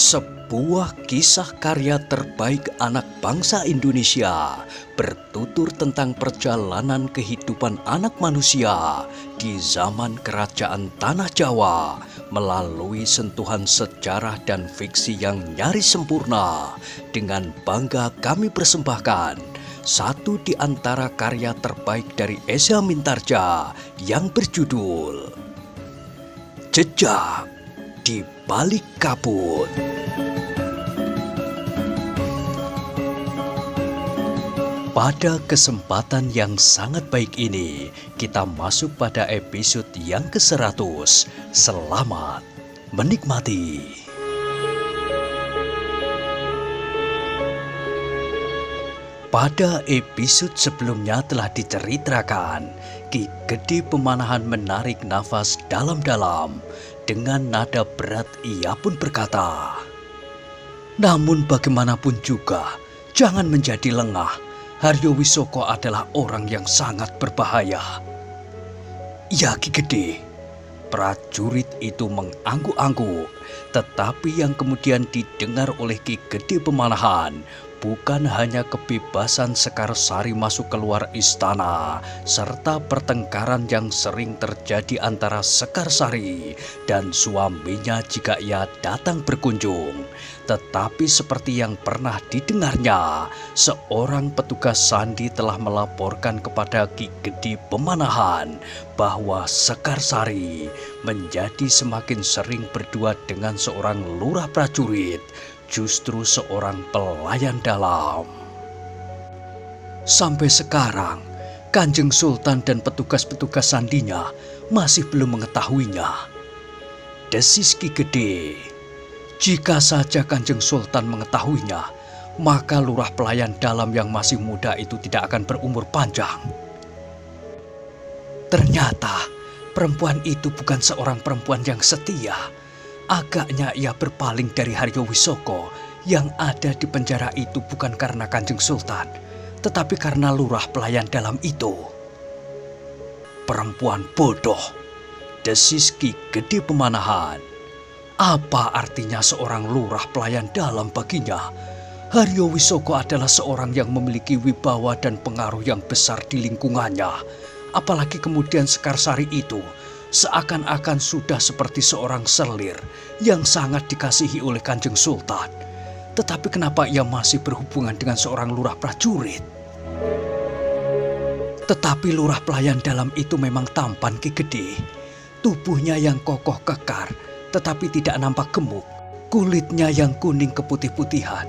Sebuah kisah karya terbaik anak bangsa Indonesia bertutur tentang perjalanan kehidupan anak manusia di zaman kerajaan Tanah Jawa melalui sentuhan sejarah dan fiksi yang nyaris sempurna. Dengan bangga kami persembahkan satu di antara karya terbaik dari Esa Mintarja yang berjudul Jejak di Balik Kabut. Pada kesempatan yang sangat baik ini, kita masuk pada episode yang ke-100. Selamat menikmati. Pada episode sebelumnya telah diceritakan, Ki Gede Pemanahan menarik nafas dalam-dalam. Dengan nada berat ia pun berkata, "Namun bagaimanapun juga, jangan menjadi lengah. Haryo Wisoko adalah orang yang sangat berbahaya." "Ya Ki Gede." Prajurit itu mengangguk-angguk, tetapi yang kemudian didengar oleh Ki Gede Pemanahan bukan hanya kebebasan Sekarsari masuk keluar istana, serta pertengkaran yang sering terjadi antara Sekarsari dan suaminya jika ia datang berkunjung. Tetapi seperti yang pernah didengarnya, seorang petugas sandi telah melaporkan kepada Ki Gede Pemanahan bahwa Sekarsari menjadi semakin sering berdua dengan seorang lurah prajurit, justru seorang pelayan dalam. Sampai sekarang, Kanjeng Sultan dan petugas-petugas sandinya masih belum mengetahuinya, desis Ki Gede. Jika saja Kanjeng Sultan mengetahuinya, maka lurah pelayan dalam yang masih muda itu tidak akan berumur panjang. Ternyata perempuan itu bukan seorang perempuan yang setia. Agaknya ia berpaling dari Haryo Wisoko yang ada di penjara itu bukan karena Kanjeng Sultan, tetapi karena lurah pelayan dalam itu. Perempuan bodoh, desis Ki Gede Pemanahan. Apa artinya seorang lurah pelayan dalam baginya? Haryo Wisoko adalah seorang yang memiliki wibawa dan pengaruh yang besar di lingkungannya. Apalagi kemudian Sekarsari itu seakan-akan sudah seperti seorang selir yang sangat dikasihi oleh Kanjeng Sultan. Tetapi kenapa ia masih berhubungan dengan seorang lurah prajurit? Tetapi lurah pelayan dalam itu memang tampan Ki Gede. Tubuhnya yang kokoh kekar, tetapi tidak nampak gemuk. Kulitnya yang kuning keputih-putihan,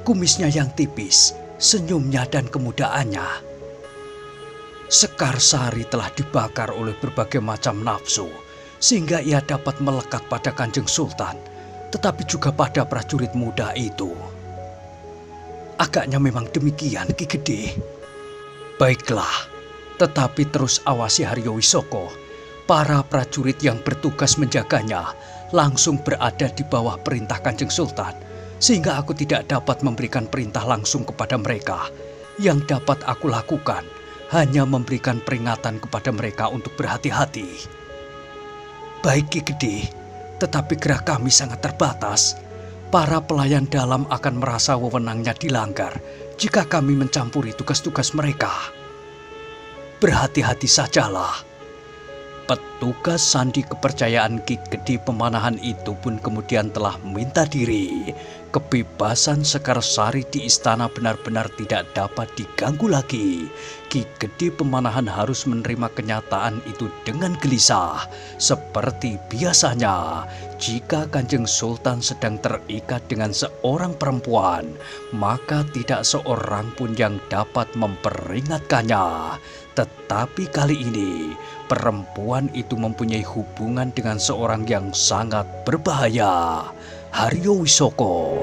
kumisnya yang tipis, senyumnya dan kemudaannya. Sekarsari telah dibakar oleh berbagai macam nafsu, sehingga ia dapat melekat pada Kanjeng Sultan, tetapi juga pada prajurit muda itu. Agaknya memang demikian Ki Gede. Baiklah, tetapi terus awasi Haryo Wisoko. Para prajurit yang bertugas menjaganya langsung berada di bawah perintah Kanjeng Sultan, sehingga aku tidak dapat memberikan perintah langsung kepada mereka. Yang dapat aku lakukan hanya memberikan peringatan kepada mereka untuk berhati-hati. Baik Ki Gede, tetapi gerak kami sangat terbatas. Para pelayan dalam akan merasa wewenangnya dilanggar jika kami mencampuri tugas-tugas mereka. Berhati-hati sajalah. Petugas sandi kepercayaan Ki Gede Pemanahan itu pun kemudian telah minta diri. Kebebasan Sekarsari di istana benar-benar tidak dapat diganggu lagi. Ki Gede Pemanahan harus menerima kenyataan itu dengan gelisah. Seperti biasanya, jika Kanjeng Sultan sedang terikat dengan seorang perempuan, maka tidak seorang pun yang dapat memperingatkannya. Tetapi kali ini, perempuan itu mempunyai hubungan dengan seorang yang sangat berbahaya, Haryo Wisoko.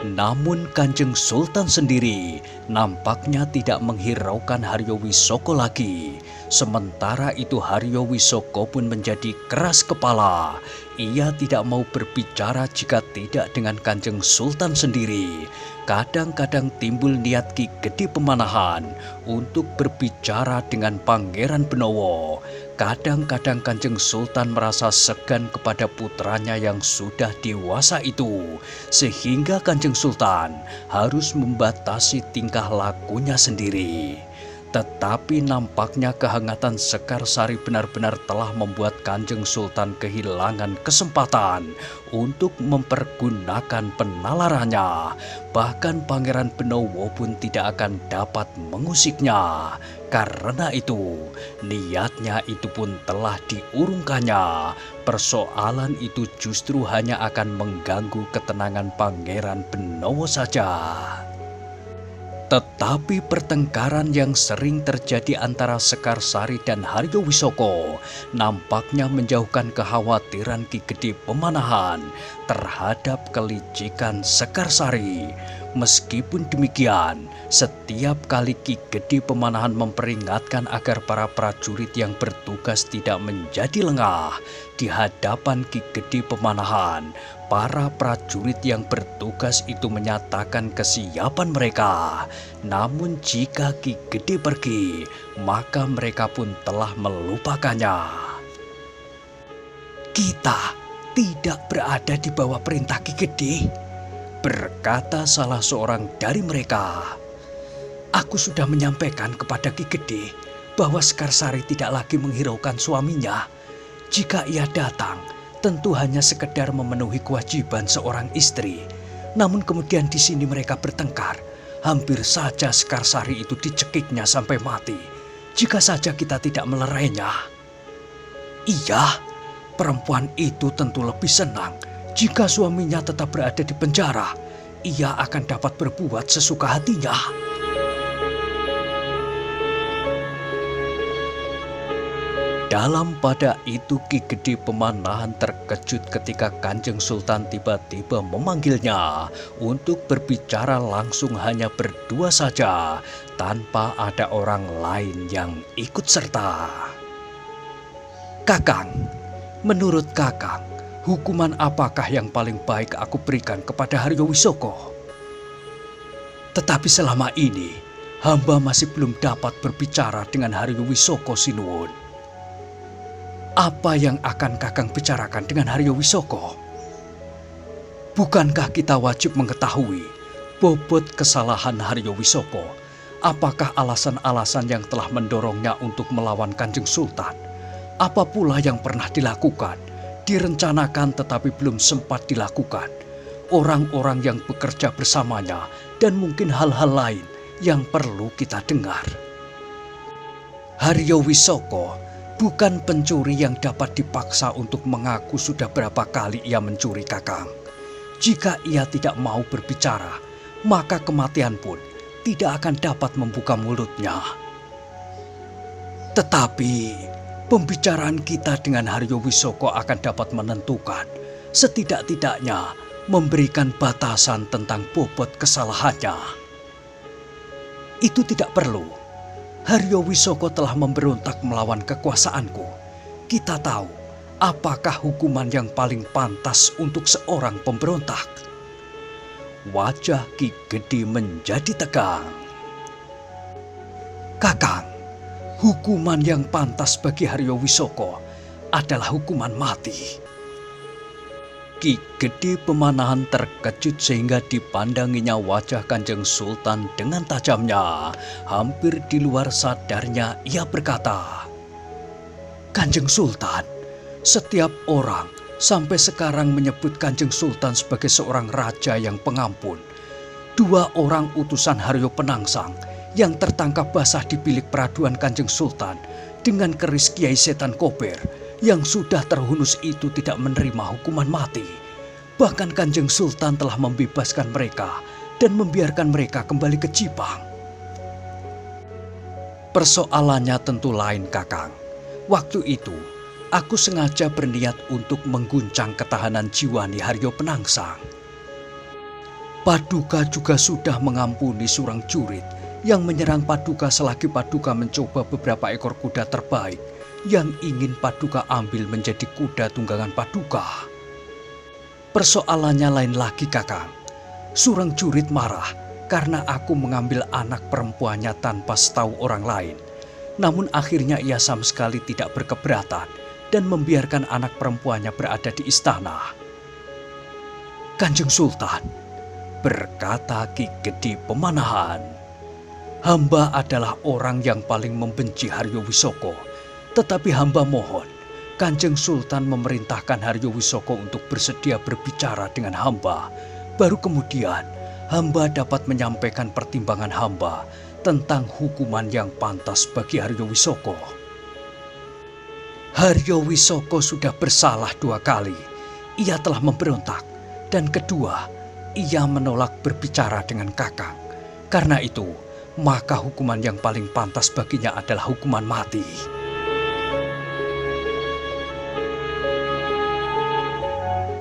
Namun Kanjeng Sultan sendiri nampaknya tidak menghiraukan Haryo Wisoko lagi. Sementara itu Haryo Wisoko pun menjadi keras kepala. Ia tidak mau berbicara jika tidak dengan Kanjeng Sultan sendiri. Kadang-kadang timbul niat Ki Gede Pemanahan untuk berbicara dengan Pangeran Benowo. Kadang-kadang Kanjeng Sultan merasa segan kepada putranya yang sudah dewasa itu, sehingga Kanjeng Sultan harus membatasi tingkah lakunya sendiri. Tetapi nampaknya kehangatan Sekarsari benar-benar telah membuat Kanjeng Sultan kehilangan kesempatan untuk mempergunakan penalarannya. Bahkan Pangeran Benowo pun tidak akan dapat mengusiknya. Karena itu, niatnya itu pun telah diurungkannya. Persoalan itu justru hanya akan mengganggu ketenangan Pangeran Benowo saja. Tetapi pertengkaran yang sering terjadi antara Sekarsari dan Haryowisoko nampaknya menjauhkan kekhawatiran Ki Gede Pemanahan terhadap kelicikan Sekarsari. Meskipun demikian, setiap kali Ki Gede Pemanahan memperingatkan agar para prajurit yang bertugas tidak menjadi lengah di hadapan Ki Gede Pemanahan, para prajurit yang bertugas itu menyatakan kesiapan mereka. Namun jika Ki Gede pergi, maka mereka pun telah melupakannya. Kita tidak berada di bawah perintah Ki Gede, berkata salah seorang dari mereka. Aku sudah menyampaikan kepada Ki Gede bahwa Sekarsari tidak lagi menghiraukan suaminya. Jika ia datang, tentu hanya sekedar memenuhi kewajiban seorang istri. Namun kemudian di sini mereka bertengkar. Hampir saja Sekarsari itu dicekiknya sampai mati. Jika saja kita tidak melerainya. Iya, perempuan itu tentu lebih senang jika suaminya tetap berada di penjara. Ia akan dapat berbuat sesuka hatinya. Dalam pada itu Ki Gede Pemanahan terkejut ketika Kanjeng Sultan tiba-tiba memanggilnya untuk berbicara langsung hanya berdua saja tanpa ada orang lain yang ikut serta. Kakang, menurut Kakang, hukuman apakah yang paling baik aku berikan kepada Haryowisoko? Tetapi selama ini hamba masih belum dapat berbicara dengan Haryowisoko Sinuwun. Apa yang akan Kakang bicarakan dengan Haryowisoko? Bukankah kita wajib mengetahui bobot kesalahan Haryowisoko? Apakah alasan-alasan yang telah mendorongnya untuk melawan Kanjeng Sultan? Apa pula yang pernah dilakukan, direncanakan tetapi belum sempat dilakukan? Orang-orang yang bekerja bersamanya dan mungkin hal-hal lain yang perlu kita dengar. Haryowisoko bukan pencuri yang dapat dipaksa untuk mengaku sudah berapa kali ia mencuri, Kakang. Jika ia tidak mau berbicara, maka kematian pun tidak akan dapat membuka mulutnya. Tetapi pembicaraan kita dengan Haryowisoko akan dapat menentukan, setidak-tidaknya memberikan batasan tentang bobot kesalahannya. Itu tidak perlu. Haryowisoko telah memberontak melawan kekuasaanku. Kita tahu apakah hukuman yang paling pantas untuk seorang pemberontak. Wajah Ki Gede menjadi tegang. Kakang, hukuman yang pantas bagi Haryowisoko adalah hukuman mati. Ki Gede Pemanahan terkejut sehingga dipandanginya wajah Kanjeng Sultan dengan tajamnya. Hampir di luar sadarnya ia berkata, Kanjeng Sultan, setiap orang sampai sekarang menyebut Kanjeng Sultan sebagai seorang raja yang pengampun. 2 orang utusan Haryo Penangsang yang tertangkap basah di bilik peraduan Kanjeng Sultan dengan keris Kiai Setan Kober yang sudah terhunus itu tidak menerima hukuman mati. Bahkan Kanjeng Sultan telah membebaskan mereka dan membiarkan mereka kembali ke Jipang. Persoalannya tentu lain, Kakang. Waktu itu, aku sengaja berniat untuk mengguncang ketahanan jiwa Haryo Penangsang. Paduka juga sudah mengampuni Surang Jurit yang menyerang Paduka selagi Paduka mencoba beberapa ekor kuda terbaik yang ingin Paduka ambil menjadi kuda tunggangan Paduka. Persoalannya lain lagi, Kakang. Surang Jurit marah karena aku mengambil anak perempuannya tanpa setahu orang lain. Namun akhirnya ia sama sekali tidak berkeberatan dan membiarkan anak perempuannya berada di istana. "Kanjeng Sultan," berkata Ki Gede Pemanahan, "hamba adalah orang yang paling membenci Haryo Wisoko. Tetapi hamba mohon, Kanjeng Sultan memerintahkan Haryo Wisoko untuk bersedia berbicara dengan hamba. Baru kemudian hamba dapat menyampaikan pertimbangan hamba tentang hukuman yang pantas bagi Haryo Wisoko." Haryo Wisoko sudah bersalah 2 kali. Ia telah memberontak, dan kedua, ia menolak berbicara dengan Kakang. Karena itu, maka hukuman yang paling pantas baginya adalah hukuman mati.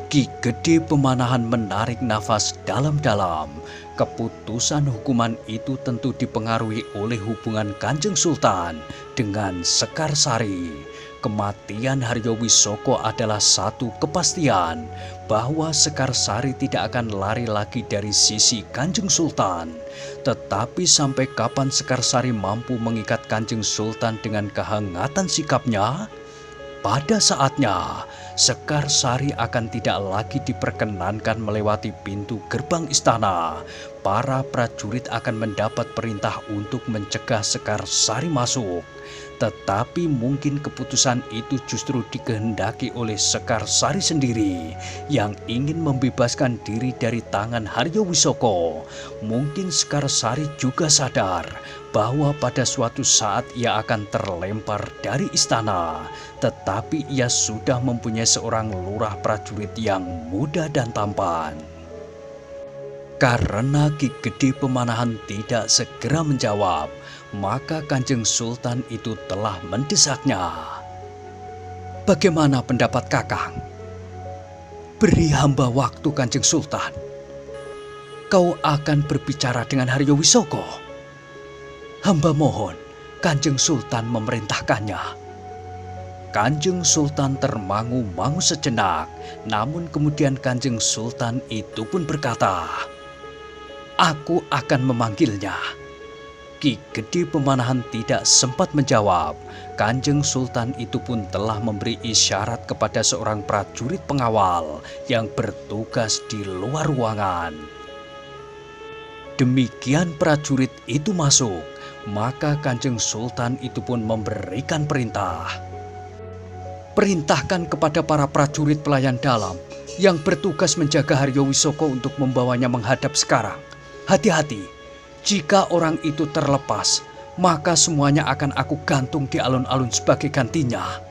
Ki Gede Pemanahan menarik nafas dalam-dalam. Keputusan hukuman itu tentu dipengaruhi oleh hubungan Kanjeng Sultan dengan Sekarsari. Kematian Haryo Wisoko adalah satu kepastian bahwa Sekarsari tidak akan lari lagi dari sisi Kanjeng Sultan. Tetapi sampai kapan Sekarsari mampu mengikat Kanjeng Sultan dengan kehangatan sikapnya? Pada saatnya, Sekarsari akan tidak lagi diperkenankan melewati pintu gerbang istana. Para prajurit akan mendapat perintah untuk mencegah Sekarsari masuk. Tetapi mungkin keputusan itu justru dikehendaki oleh Sekarsari sendiri yang ingin membebaskan diri dari tangan Haryo Wisoko. Mungkin Sekarsari juga sadar bahwa pada suatu saat ia akan terlempar dari istana. Tetapi ia sudah mempunyai seorang lurah prajurit yang muda dan tampan. Karena Ki Gede Pemanahan tidak segera menjawab, maka Kanjeng Sultan itu telah mendesaknya. "Bagaimana pendapat Kakang? Beri hamba waktu, Kanjeng Sultan. Kau akan berbicara dengan Haryo Wisoko. Hamba mohon Kanjeng Sultan memerintahkannya." Kanjeng Sultan termangu-mangu sejenak, namun kemudian Kanjeng Sultan itu pun berkata, "Aku akan memanggilnya." Ki Gede Pemanahan tidak sempat menjawab. Kanjeng Sultan itu pun telah memberi isyarat kepada seorang prajurit pengawal yang bertugas di luar ruangan. Demikian prajurit itu masuk, maka Kanjeng Sultan itu pun memberikan perintah. "Perintahkan kepada para prajurit pelayan dalam yang bertugas menjaga Haryo Wisoko untuk membawanya menghadap sekarang. Hati-hati. Jika orang itu terlepas, maka semuanya akan aku gantung di alun-alun sebagai gantinya."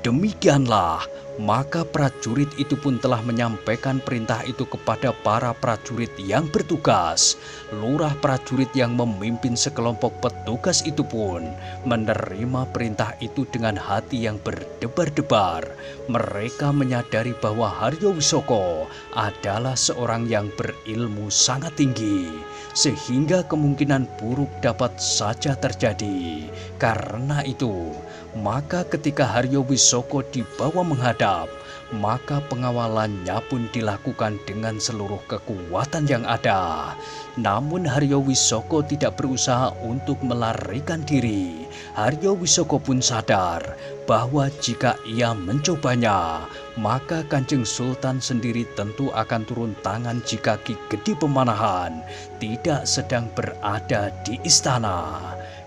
Demikianlah, maka prajurit itu pun telah menyampaikan perintah itu kepada para prajurit yang bertugas. Lurah prajurit yang memimpin sekelompok petugas itu pun menerima perintah itu dengan hati yang berdebar-debar. Mereka menyadari bahwa Haryo Wisoko adalah seorang yang berilmu sangat tinggi, sehingga kemungkinan buruk dapat saja terjadi. Karena itu, maka ketika Haryo Wisoko dibawa menghadap, maka pengawalannya pun dilakukan dengan seluruh kekuatan yang ada. Namun Haryo Wisoko tidak berusaha untuk melarikan diri. Haryo Wisoko pun sadar bahwa jika ia mencobanya, maka Kanjeng Sultan sendiri tentu akan turun tangan jika Ki Gede Pemanahan tidak sedang berada di istana.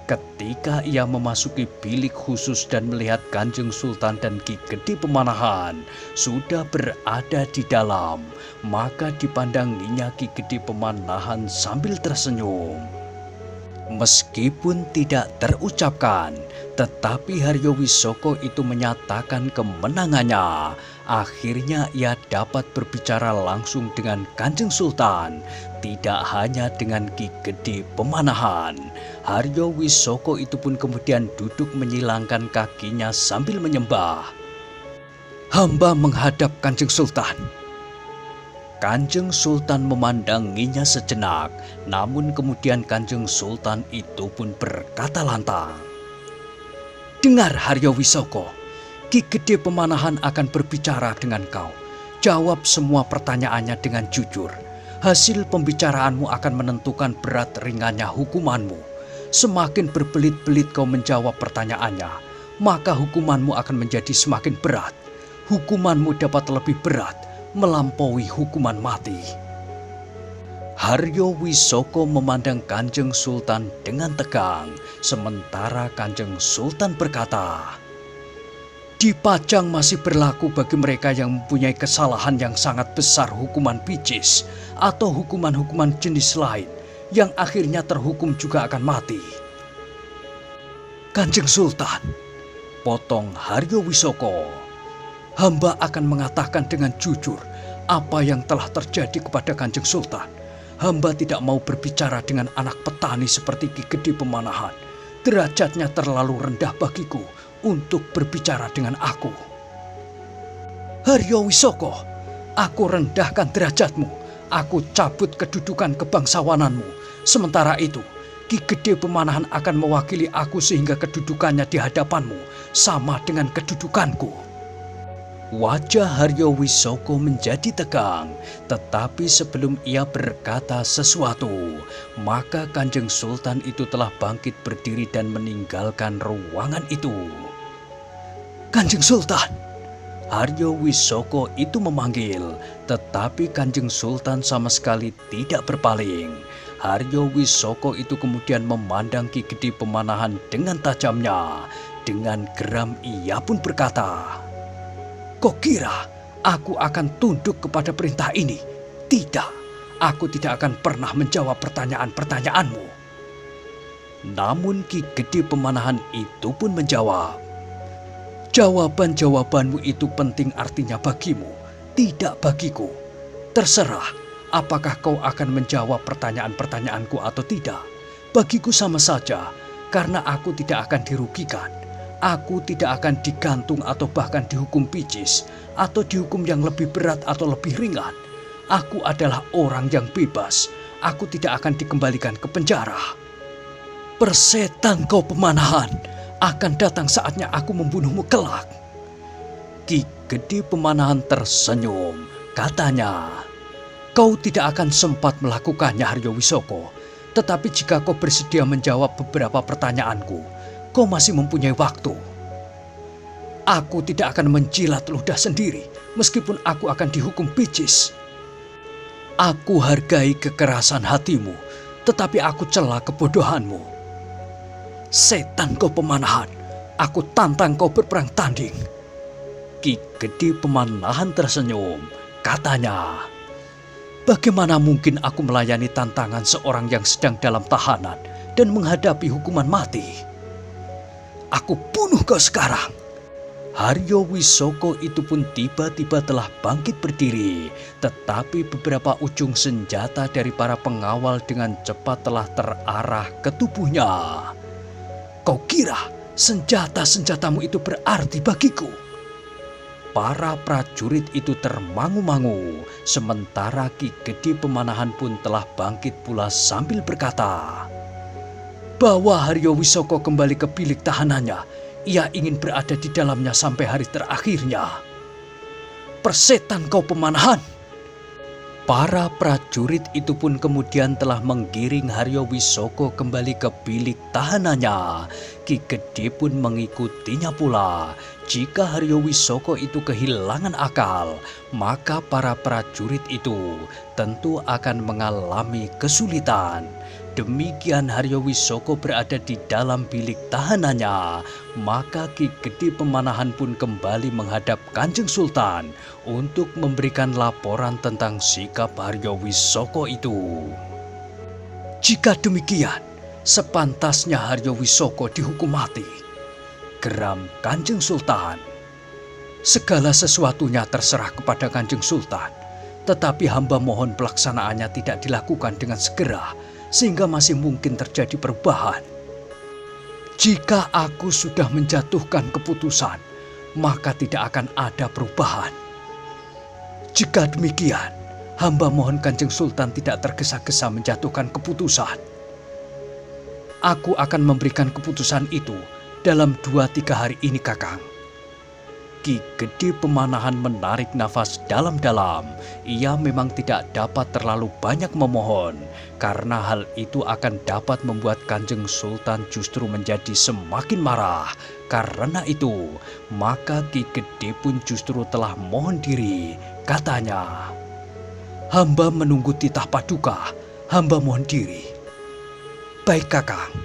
Ketika ia memasuki bilik khusus dan melihat Kanjeng Sultan dan Ki Gede Pemanahan sudah berada di dalam, maka dipandanginya Ki Gede Pemanahan sambil tersenyum. Meskipun tidak terucapkan, tetapi Haryo Wisoko itu menyatakan kemenangannya. Akhirnya ia dapat berbicara langsung dengan Kanjeng Sultan, tidak hanya dengan Ki Gede Pemanahan. Haryo Wisoko itu pun kemudian duduk menyilangkan kakinya sambil menyembah. "Hamba menghadap Kanjeng Sultan." Kanjeng Sultan memandanginya sejenak, namun kemudian Kanjeng Sultan itu pun berkata lantang, "Dengar Haryo Wisoko, Ki Gede Pemanahan akan berbicara dengan kau. Jawab semua pertanyaannya dengan jujur. Hasil pembicaraanmu akan menentukan berat ringannya hukumanmu. semakin berbelit-belit kau menjawab pertanyaannya, maka hukumanmu akan menjadi semakin berat. Hukumanmu dapat lebih berat, melampaui hukuman mati. Haryo Wisoko memandang Kanjeng Sultan dengan tegang, sementara Kanjeng Sultan berkata, "Di Pajang masih berlaku bagi mereka yang mempunyai kesalahan yang sangat besar hukuman picis atau hukuman-hukuman jenis lain yang akhirnya terhukum juga akan mati." "Kanjeng Sultan," potong Haryo Wisoko, "hamba akan mengatakan dengan jujur apa yang telah terjadi kepada Kanjeng Sultan. Hamba tidak mau berbicara dengan anak petani seperti Ki Gede Pemanahan. Derajatnya terlalu rendah bagiku untuk berbicara dengan aku." "Haryo Wisoko, aku rendahkan derajatmu. Aku cabut kedudukan kebangsawananmu. Sementara itu, Ki Gede Pemanahan akan mewakili aku sehingga kedudukannya di hadapanmu sama dengan kedudukanku." Wajah Haryo Wisoko menjadi tegang, tetapi sebelum ia berkata sesuatu, maka Kanjeng Sultan itu telah bangkit berdiri dan meninggalkan ruangan itu. "Kanjeng Sultan!" Haryo Wisoko itu memanggil, tetapi Kanjeng Sultan sama sekali tidak berpaling. Haryo Wisoko itu kemudian memandang Ki Gede Pemanahan dengan tajamnya. Dengan geram ia pun berkata, "Kau kira aku akan tunduk kepada perintah ini? Tidak, aku tidak akan pernah menjawab pertanyaan-pertanyaanmu." Namun Ki Gede Pemanahan itu pun menjawab, "Jawaban-jawabanmu itu penting artinya bagimu, tidak bagiku. Terserah apakah kau akan menjawab pertanyaan-pertanyaanku atau tidak. Bagiku sama saja, karena aku tidak akan dirugikan. Aku tidak akan digantung atau bahkan dihukum picis atau dihukum yang lebih berat atau lebih ringan. Aku adalah orang yang bebas. Aku tidak akan dikembalikan ke penjara." "Persetan kau Pemanahan, akan datang saatnya aku membunuhmu kelak." Ki Gede Pemanahan tersenyum, katanya, "Kau tidak akan sempat melakukannya Haryo Wisoko. Tetapi jika kau bersedia menjawab beberapa pertanyaanku, kau masih mempunyai waktu." "Aku tidak akan menjilat ludah sendiri meskipun aku akan dihukum picis." "Aku hargai kekerasan hatimu, tetapi aku cela kebodohanmu." "Setan kau Pemanahan, aku tantang kau berperang tanding." Ki Gede Pemanahan tersenyum, katanya, "Bagaimana mungkin aku melayani tantangan seorang yang sedang dalam tahanan dan menghadapi hukuman mati? Aku bunuh kau sekarang." Haryo Wisoko itu pun tiba-tiba telah bangkit berdiri, tetapi beberapa ujung senjata dari para pengawal dengan cepat telah terarah ke tubuhnya. "Kau kira senjata-senjatamu itu berarti bagiku?" Para prajurit itu termangu-mangu, sementara Ki Gede Pemanahan pun telah bangkit pula sambil berkata, "Bawa Haryo Wisoko kembali ke bilik tahanannya. Ia ingin berada di dalamnya sampai hari terakhirnya." "Persetan kau Pemanahan!" Para prajurit itu pun kemudian telah menggiring Haryo Wisoko kembali ke bilik tahanannya. Ki Gede pun mengikutinya pula. Jika Haryo Wisoko itu kehilangan akal, maka para prajurit itu tentu akan mengalami kesulitan. Demikian Haryo Wisoko berada di dalam bilik tahanannya, maka Ki Gede Pemanahan pun kembali menghadap Kanjeng Sultan untuk memberikan laporan tentang sikap Haryo Wisoko itu. "Jika demikian, sepantasnya Haryo Wisoko dihukum mati," geram Kanjeng Sultan. "Segala sesuatunya terserah kepada Kanjeng Sultan, tetapi hamba mohon pelaksanaannya tidak dilakukan dengan segera, sehingga masih mungkin terjadi perubahan. Jika aku sudah menjatuhkan keputusan, maka tidak akan ada perubahan. Jika demikian, hamba mohon Kanjeng Sultan tidak tergesa-gesa menjatuhkan keputusan. Aku akan memberikan keputusan itu dalam 2-3 hari ini, Kakang." Ki Gede Pemanahan menarik nafas dalam-dalam. Ia memang tidak dapat terlalu banyak memohon, karena hal itu akan dapat membuat Kanjeng Sultan justru menjadi semakin marah. Karena itu, maka Ki Gede pun justru telah mohon diri. Katanya, "Hamba menunggu titah paduka, hamba mohon diri." "Baik kakang."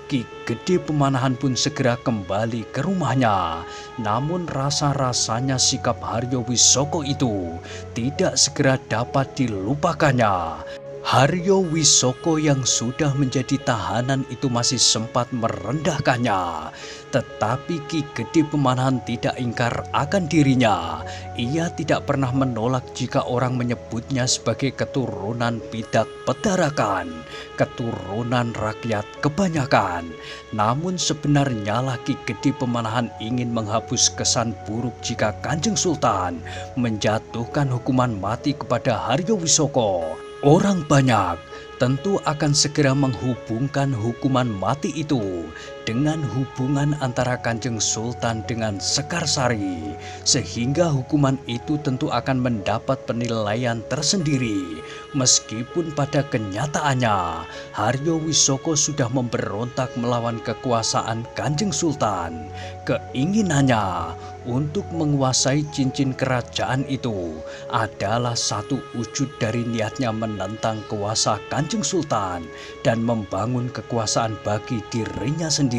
Ki Gede Pemanahan pun segera kembali ke rumahnya. Namun rasa-rasanya sikap Haryo Wisoko itu tidak segera dapat dilupakannya. Haryo Wisoko yang sudah menjadi tahanan itu masih sempat merendahkannya. Tetapi Ki Gede Pemanahan tidak ingkar akan dirinya. Ia tidak pernah menolak jika orang menyebutnya sebagai keturunan Pidak Pedarakan, keturunan rakyat kebanyakan. Namun sebenarnya lah Ki Gede Pemanahan ingin menghapus kesan buruk jika Kanjeng Sultan menjatuhkan hukuman mati kepada Haryo Wisoko. Orang banyak tentu akan segera menghubungkan hukuman mati itu dengan hubungan antara Kanjeng Sultan dengan Sekarsari, sehingga hukuman itu tentu akan mendapat penilaian tersendiri. Meskipun pada kenyataannya Haryo Wisoko sudah memberontak melawan kekuasaan Kanjeng Sultan, keinginannya untuk menguasai cincin kerajaan itu adalah satu wujud dari niatnya menentang kuasa Kanjeng Sultan dan membangun kekuasaan bagi dirinya sendiri.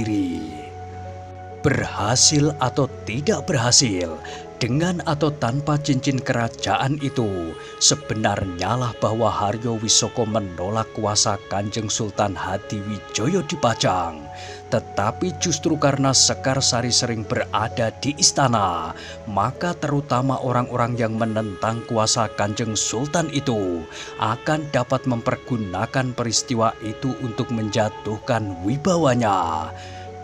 Berhasil atau tidak berhasil, dengan atau tanpa cincin kerajaan itu, sebenarnya lah bahwa Haryo Wisoko menolak kuasa Kanjeng Sultan Hadiwijoyo di Pajang. Tetapi justru karena Sekarsari sering berada di istana, maka terutama orang-orang yang menentang kuasa Kanjeng Sultan itu akan dapat mempergunakan peristiwa itu untuk menjatuhkan wibawanya.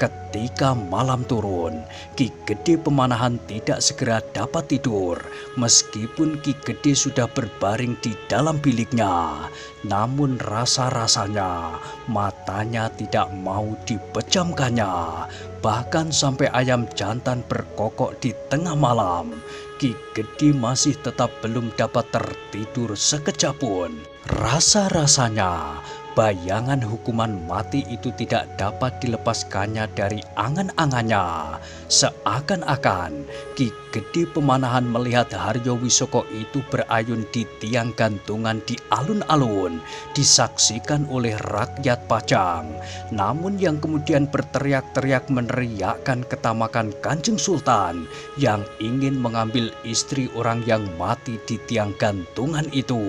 Ketika malam turun, Ki Gede Pemanahan tidak segera dapat tidur. Meskipun Ki Gede sudah berbaring di dalam biliknya, namun rasa-rasanya matanya tidak mau dipejamkannya. Bahkan sampai ayam jantan berkokok di tengah malam, Ki Gede masih tetap belum dapat tertidur sekejap pun. Rasa-rasanya bayangan hukuman mati itu tidak dapat dilepaskannya dari angan-angannya. Seakan-akan Ki Gede Pemanahan melihat Haryo Wisoko itu berayun di tiang gantungan di alun-alun, disaksikan oleh rakyat Pajang. Namun yang kemudian berteriak-teriak meneriakkan ketamakan Kanjeng Sultan yang ingin mengambil istri orang yang mati di tiang gantungan itu.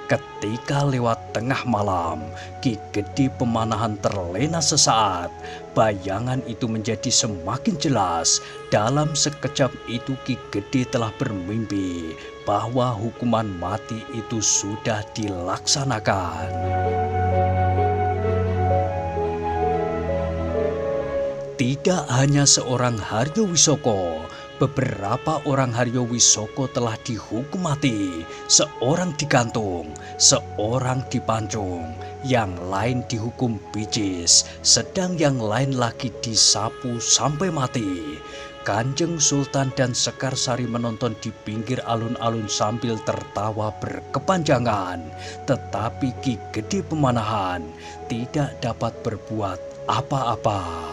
Ketika lewat tengah malam, Ki Gede Pemanahan terlena sesaat. Bayangan itu menjadi semakin jelas. Dalam sekejap itu Ki Gede telah bermimpi bahwa hukuman mati itu sudah dilaksanakan. Tidak hanya seorang Haryo Wisoko, beberapa orang Haryo Wisoko telah dihukum mati. Seorang digantung, seorang dipancung, yang lain dihukum bicis, sedang yang lain lagi disapu sampai mati. Kanjeng Sultan dan Sekarsari menonton di pinggir alun-alun sambil tertawa berkepanjangan. Tetapi Ki Gede Pemanahan tidak dapat berbuat apa-apa.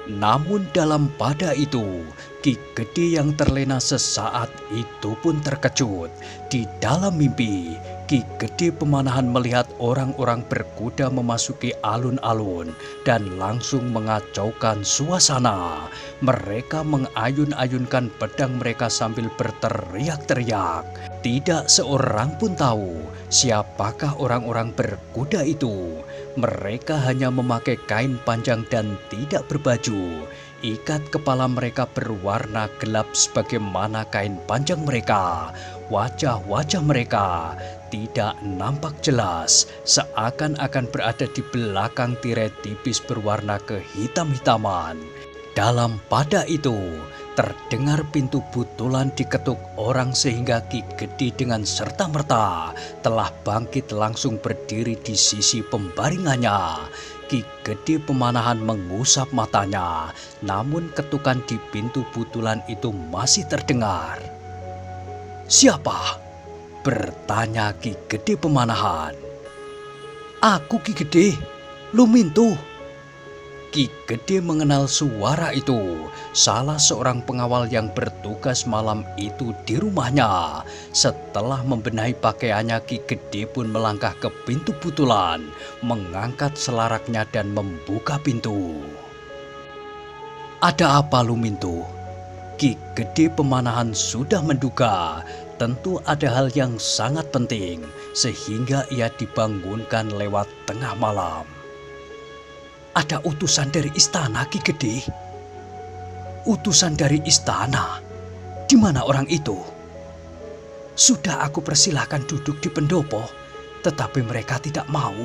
Namun dalam pada itu, Ki Gede yang terlena sesaat itu pun terkejut. Di dalam mimpi, Ki Gede Pemanahan melihat orang-orang berkuda memasuki alun-alun dan langsung mengacaukan suasana. Mereka mengayun-ayunkan pedang mereka sambil berteriak-teriak. Tidak seorang pun tahu siapakah orang-orang berkuda itu. Mereka hanya memakai kain panjang dan tidak berbaju. Ikat kepala mereka berwarna gelap sebagaimana kain panjang mereka. Wajah-wajah mereka tidak nampak jelas, seakan-akan berada di belakang tirai tipis berwarna kehitam-hitaman. Dalam pada itu, terdengar pintu butulan diketuk orang sehingga Ki Gede dengan serta-merta telah bangkit langsung berdiri di sisi pembaringannya. Ki Gede Pemanahan mengusap matanya, namun ketukan di pintu butulan itu masih terdengar. "Siapa?" bertanya Ki Gede Pemanahan. "Aku Ki Gede, Lumintu." Ki Gede mengenal suara itu, salah seorang pengawal yang bertugas malam itu di rumahnya. Setelah membenahi pakaiannya, Ki Gede pun melangkah ke pintu butulan, mengangkat selaraknya dan membuka pintu. "Ada apa, Lumintu?" Ki Gede Pemanahan sudah menduga tentu ada hal yang sangat penting, sehingga ia dibangunkan lewat tengah malam. "Ada utusan dari istana, Ki Gede." "Utusan dari istana? Di mana orang itu?" "Sudah aku persilahkan duduk di pendopo, tetapi mereka tidak mau.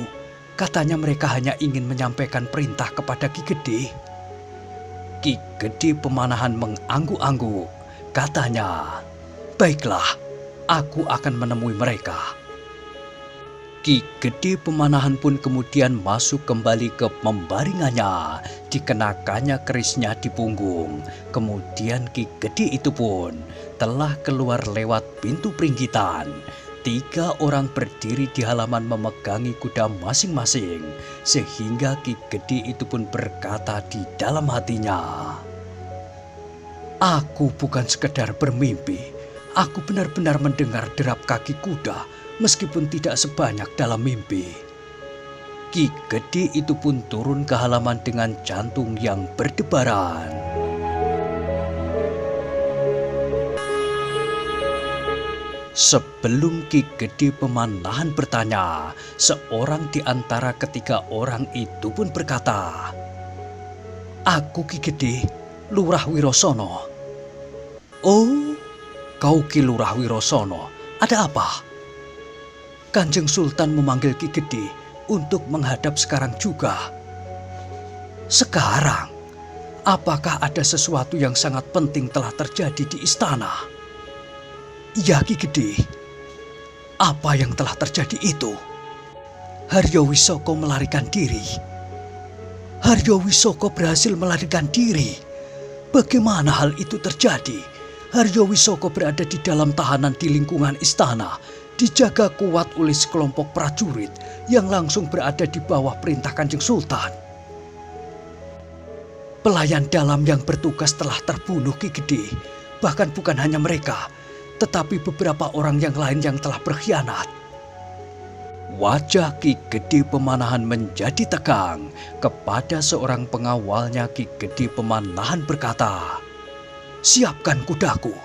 Katanya mereka hanya ingin menyampaikan perintah kepada Ki Gede." Ki Gede Pemanahan mengangguk-angguk. Katanya, "Baiklah, aku akan menemui mereka." Ki Gede Pemanahan pun kemudian masuk kembali ke pembaringannya, dikenakannya kerisnya di punggung. Kemudian Ki Gede itu pun telah keluar lewat pintu peringgitan. 3 orang berdiri di halaman memegangi kuda masing-masing, sehingga Ki Gede itu pun berkata di dalam hatinya, "Aku bukan sekedar bermimpi, aku benar-benar mendengar derap kaki kuda, meskipun tidak sebanyak dalam mimpi." Ki Gede itu pun turun ke halaman dengan jantung yang berdebaran. Sebelum Ki Gede Pemanahan bertanya, seorang di antara ketiga orang itu pun berkata, "Aku Ki Gede, Lurah Wirosono." "Oh, kau Ki Lurah Wirosono, ada apa?" "Kanjeng Sultan memanggil Ki Gede untuk menghadap sekarang juga." "Sekarang? Apakah ada sesuatu yang sangat penting telah terjadi di istana?" "Iya Ki Gede." "Apa yang telah terjadi itu?" "Haryo Wisoko melarikan diri." "Haryo Wisoko berhasil melarikan diri? Bagaimana hal itu terjadi?" "Haryo Wisoko berada di dalam tahanan di lingkungan istana, dijaga kuat oleh sekelompok prajurit yang langsung berada di bawah perintah Kanjeng Sultan." "Pelayan dalam yang bertugas telah terbunuh Ki Gede. Bahkan bukan hanya mereka, tetapi beberapa orang yang lain yang telah berkhianat." Wajah Ki Gede Pemanahan menjadi tegang. Kepada seorang pengawalnya, Ki Gede Pemanahan berkata, "Siapkan kudaku."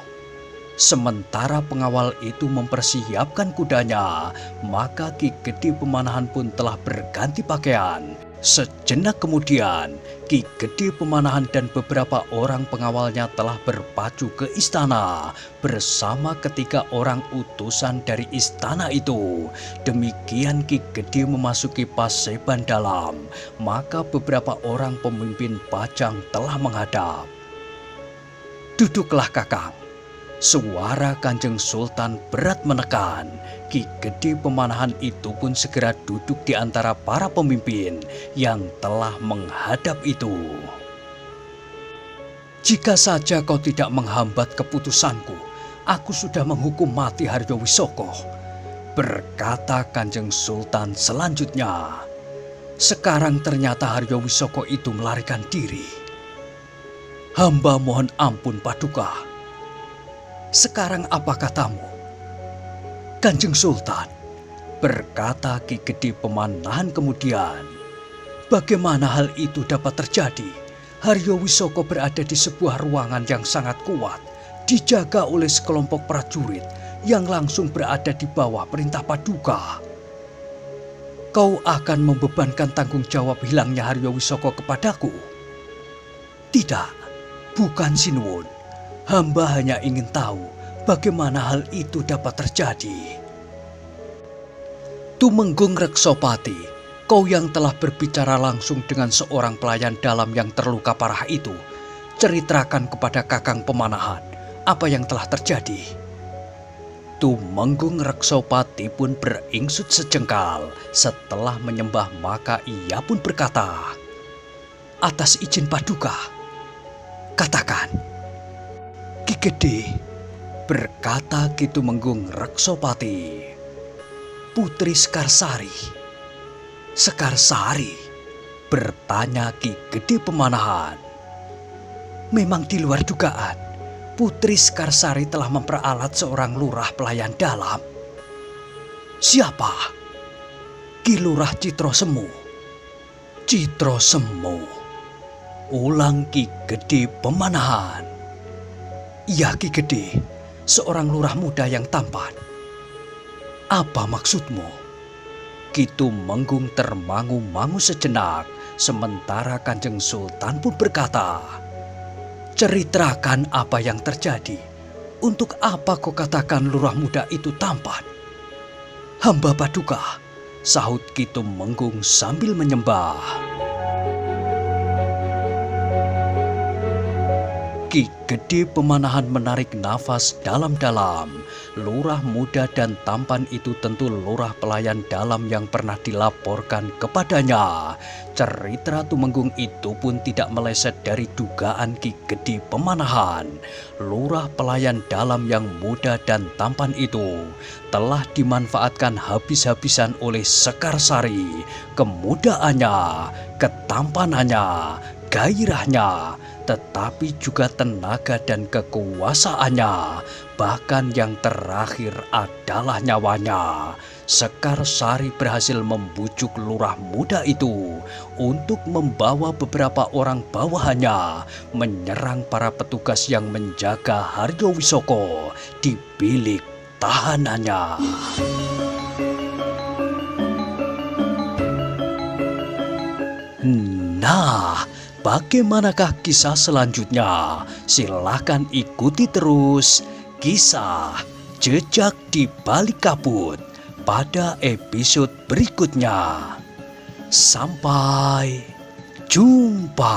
Sementara pengawal itu mempersiapkan kudanya, maka Ki Gede Pemanahan pun telah berganti pakaian. Sejenak kemudian, Ki Gede Pemanahan dan beberapa orang pengawalnya telah berpacu ke istana bersama ketiga orang utusan dari istana itu. Demikian Ki Gede memasuki Paseban Dalam, maka beberapa orang pemimpin bajang telah menghadap. "Duduklah Kakang." Suara Kanjeng Sultan berat menekan. Ki Gede Pemanahan itu pun segera duduk di antara para pemimpin yang telah menghadap itu. "Jika saja kau tidak menghambat keputusanku, aku sudah menghukum mati Haryo Wisoko," berkata Kanjeng Sultan selanjutnya. "Sekarang ternyata Haryo Wisoko itu melarikan diri. Hamba mohon ampun Paduka. Sekarang apa katamu?" "Kanjeng Sultan," berkata Ki Gede Pemanahan kemudian, "bagaimana hal itu dapat terjadi? Haryo Wisoko berada di sebuah ruangan yang sangat kuat, dijaga oleh sekelompok prajurit yang langsung berada di bawah perintah Paduka. Kau akan membebankan tanggung jawab hilangnya Haryo Wisoko kepadaku?" "Tidak, bukan Sinuwun. Hamba hanya ingin tahu bagaimana hal itu dapat terjadi." "Tumenggung Reksopati, kau yang telah berbicara langsung dengan seorang pelayan dalam yang terluka parah itu, ceritakan kepada Kakang Pemanahan apa yang telah terjadi." Tumenggung Reksopati pun beringsut sejengkal. Setelah menyembah maka ia pun berkata, "Atas izin Paduka, katakan." "Ki Gede," berkata Ki Tumenggung Reksopati, "Putri Sekarsari." "Sekarsari?" bertanya Ki Gede Pemanahan. Memang di luar dugaan, Putri Sekarsari telah memperalat seorang lurah pelayan dalam. "Siapa?" "Ki Lurah Citrosemu." "Citrosemu?" ulang Ki Gede Pemanahan. "Iya Ki Gede, seorang lurah muda yang tampan." "Apa maksudmu?" Ki Tumenggung termangu-mangu sejenak, sementara Kanjeng Sultan pun berkata, "Ceritakan apa yang terjadi. Untuk apa kau katakan lurah muda itu tampan?" "Hamba Paduka," sahut Ki Tumenggung sambil menyembah. Ki Gede Pemanahan menarik nafas dalam-dalam. Lurah muda dan tampan itu tentu lurah pelayan dalam yang pernah dilaporkan kepadanya. Cerita Tumenggung itu pun tidak meleset dari dugaan Ki Gede Pemanahan. Lurah pelayan dalam yang muda dan tampan itu telah dimanfaatkan habis-habisan oleh Sekarsari. Kemudaannya, ketampanannya, gairahnya, tetapi juga tenaga dan kekuasaannya, bahkan yang terakhir adalah nyawanya. Sekarsari berhasil membujuk lurah muda itu untuk membawa beberapa orang bawahannya menyerang para petugas yang menjaga Haryo Wisoko di bilik tahanannya. Nah, bagaimanakah kisah selanjutnya? Silahkan ikuti terus kisah Jejak di Balik Kabut pada episode berikutnya. Sampai jumpa.